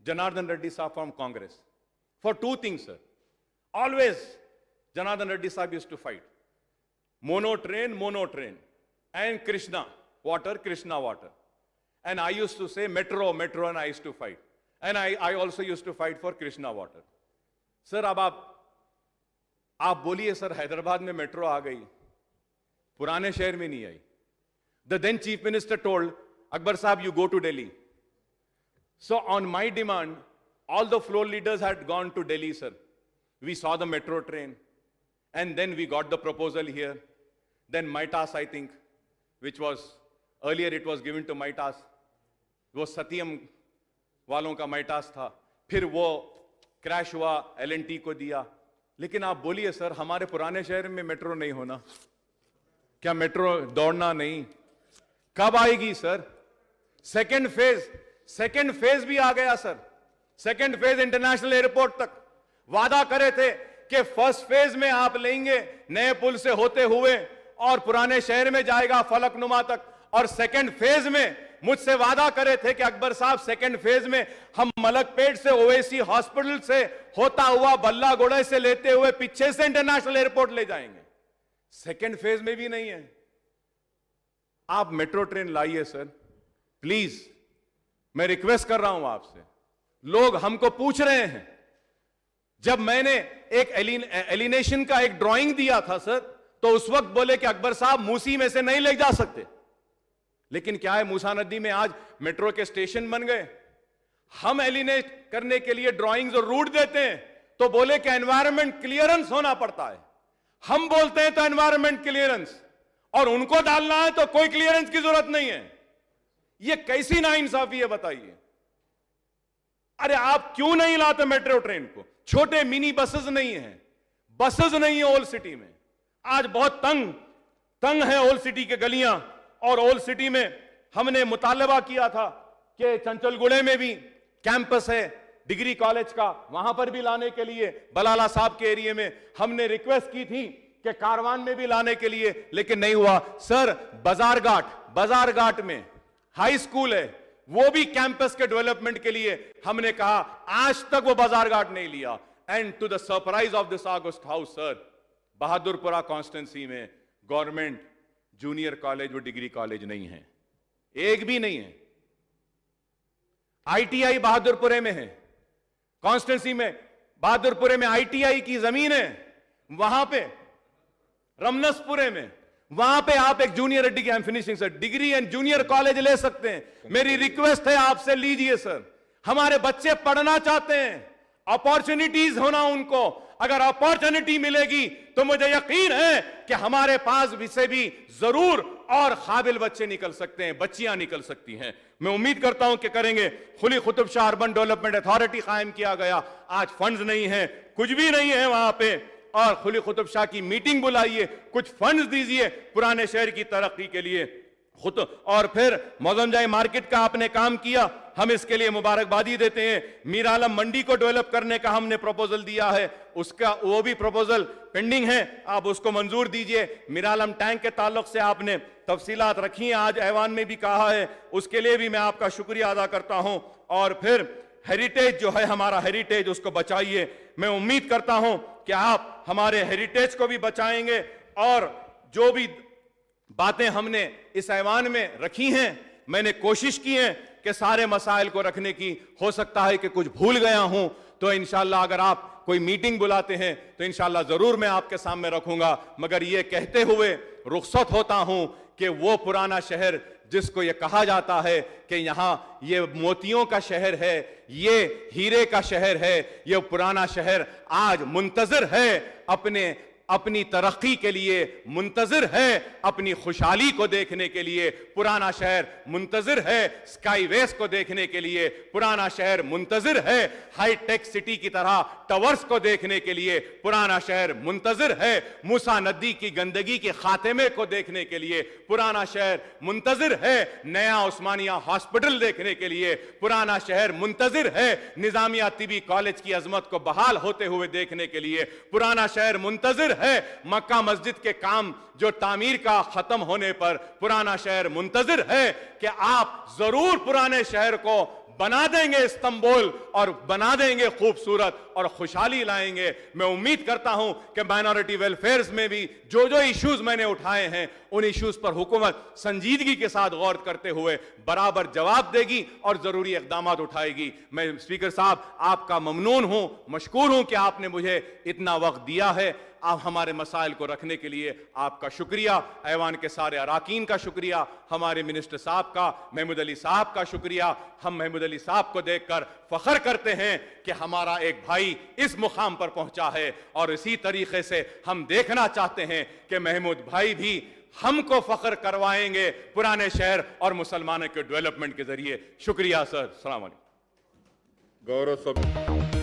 Janardhan Reddy Saab from Congress. For two things, sir. Always, Janardhan Reddy Saab used to fight. Mono train, and Krishna water. And I used to say metro, and I used to fight. And I also used to fight for Krishna water. Sir, अब आप बोलिए sir, Hyderabad में metro आ गई, पुराने शहर में नहीं आई. The then chief minister told Akbar Saab, you go to Delhi. So on my demand, all the floor leaders had gone to Delhi, sir. We saw the metro train, and then we got the proposal here. Then Maitas, I think, which was earlier it was given to Maitas. वो सत्यम वालों का Maitas था. फिर वो crash हुआ, L&T को दिया. लेकिन आप बोलिए सर, हमारे पुराने शहर में मेट्रो नहीं होना, क्या मेट्रो दौड़ना नहीं, कब आएगी सर? सेकेंड फेज भी आ गया sir. Second phase international airport तक वादा करे थे कि फर्स्ट फेज में आप लेंगे नए पुल से होते हुए और पुराने शहर में जाएगा फलकनुमा तक. और सेकेंड फेज में मुझसे वादा करे थे कि अकबर साहब, सेकेंड फेज में हम मलकपेट से ओवैसी हॉस्पिटल से होता हुआ बल्ला गोड़े से लेते हुए पीछे से इंटरनेशनल एयरपोर्ट ले जाएंगे. सेकेंड फेज में भी नहीं है. आप मेट्रो ट्रेन लाइए सर, प्लीज. मैं रिक्वेस्ट कर रहा हूं आपसे. लोग हमको पूछ रहे हैं, जब मैंने एक एलिनेशन का एक ड्राइंग दिया था सर, तो उस वक्त बोले कि अकबर साहब मूसी में से नहीं ले जा सकते. लेकिन क्या है, मूसा नदी में आज मेट्रो के स्टेशन बन गए. हम एलिनेट करने के लिए ड्राइंग्स और रूट देते हैं तो बोले कि एनवायरमेंट क्लियरेंस होना पड़ता है. हम बोलते हैं तो एनवायरमेंट क्लियरेंस, और उनको डालना है तो कोई क्लियरेंस की जरूरत नहीं है. ये कैसी नाइंसाफी है बताइए. अरे आप क्यों नहीं लाते मेट्रो ट्रेन को? छोटे मिनी बसेस नहीं है, बसेस नहीं है ओल्ड सिटी में. आज बहुत तंग है ओल्ड सिटी के गलियां. और ओल्ड सिटी में हमने मुतालबा किया था कि चंचलगुड़े में भी कैंपस है डिग्री कॉलेज का, वहां पर भी लाने के लिए बलाला साहब के एरिया में हमने रिक्वेस्ट की थी कि कारवान में भी लाने के लिए, लेकिन नहीं हुआ. सर, बाजार घाट में हाई स्कूल है, वो भी कैंपस के डेवलपमेंट के लिए हमने कहा, आज तक वो बाजार घाट नहीं लिया. And to the surprise of this august house sir, Bahadurpura constituency में गवर्नमेंट जूनियर कॉलेज वो डिग्री कॉलेज नहीं है, एक भी नहीं है. आईटीआई बहादुरपुरे में है, कॉन्स्टिट्यूंसी में बहादुरपुरे में आईटीआई की जमीन है. वहां पे रमनसपुरे में, वहां पे आप एक junior degree, I am finishing sir, degree and junior college ले सकते हैं. मेरी रिक्वेस्ट है आपसे, लीजिए सर. हमारे बच्चे पढ़ना चाहते हैं, अपॉर्चुनिटीज होना उनको. अगर अपॉर्चुनिटी मिलेगी तो मुझे यकीन है कि हमारे पास से भी जरूर और काबिल बच्चे निकल सकते हैं, बच्चियां निकल सकती हैं. मैं उम्मीद करता हूं कि करेंगे. Quli Qutub Shah urban development authority कायम किया गया, आज फंड्स नहीं है, कुछ भी नहीं है वहां पे. और कुली कुतुब शाह की मीटिंग बुलाइए, कुछ फंड्स दीजिए पुराने शहर की तरक्की के लिए. और फिर मौजमजाई मार्केट का आपने काम किया, हम इसके लिए मुबारकबादी देते हैं. मीर आलम मंडी को डेवलप करने का हमने प्रपोजल दिया है, उसका वो भी प्रपोजल पेंडिंग है, आप उसको मंजूर दीजिए. मीर आलम टैंक के ताल्लुक से आपने तफसीलात रखी हैं, आज ऐवान में भी कहा है, उसके लिए भी मैं आपका शुक्रिया अदा करता हूं. और फिर हेरिटेज जो है, हमारा हेरिटेज, उसको बचाइए. मैं उम्मीद करता हूं कि आप हमारे हेरिटेज को भी बचाएंगे. और जो भी बातें हमने इस ऐवान में रखी हैं, मैंने कोशिश की है कि सारे मसाइल को रखने की. हो सकता है कि कुछ भूल गया हूं, तो इंशाल्लाह अगर आप कोई मीटिंग बुलाते हैं तो इंशाल्लाह जरूर मैं आपके सामने रखूंगा. मगर ये कहते हुए रुखसत होता हूं कि वो पुराना शहर जिसको ये कहा जाता है कि यहां ये मोतियों का शहर है, ये हीरे का शहर है, ये पुराना शहर आज मुंतजर है अपनी तरक्की के लिए, मुंतजिर है अपनी खुशहाली को देखने के लिए. पुराना शहर मुंतजिर है स्काईवेज को देखने के लिए. पुराना शहर मुंतजिर है हाईटेक सिटी की तरह टावर्स को देखने के लिए. पुराना शहर मुंतजिर है मूसा नदी की गंदगी के खात्मे को देखने के लिए. पुराना शहर मुंतजिर है नया उस्मानिया हॉस्पिटल देखने के लिए. पुराना शहर मुंतजिर है निजामिया तिबी कॉलेज की अजमत को बहाल होते हुए देखने के लिए. पुराना शहर मुंतजिर है मक्का मस्जिद के काम जो तामीर का खत्म होने पर. पुराना शहर मुंतजिर है कि आप जरूर पुराने शहर को बना देंगे इस्तांबुल और बना देंगे खूबसूरत और खुशहाली लाएंगे। मैं उम्मीद करता हूं कि माइनॉरिटी वेलफेयर्स में भी जो जो इश्यूज मैंने उठाए हैं उन इश्यूज पर हुकूमत संजीदगी के साथ गौर करते हुए बराबर जवाब देगी और जरूरी इकदाम उठाएगी। मैं स्पीकर साहब आपका ममनून हूं, मशकूर हूं कि आपने मुझे इतना वक्त दिया है। आप हमारे मसाइल को रखने के लिए आपका शुक्रिया, ऐवान के सारे अराकीन का शुक्रिया, हमारे मिनिस्टर साहब का, महमूद अली साहब का शुक्रिया। हम महमूद अली साहब को देखकर फख्र करते हैं कि हमारा एक भाई इस मुकाम पर पहुंचा है और इसी तरीके से हम देखना चाहते हैं कि महमूद भाई भी हमको फख्र करवाएंगे पुराने शहर और मुसलमानों के डेवलपमेंट के जरिए। शुक्रिया सर, सलाम अलैकुम। गौरव सब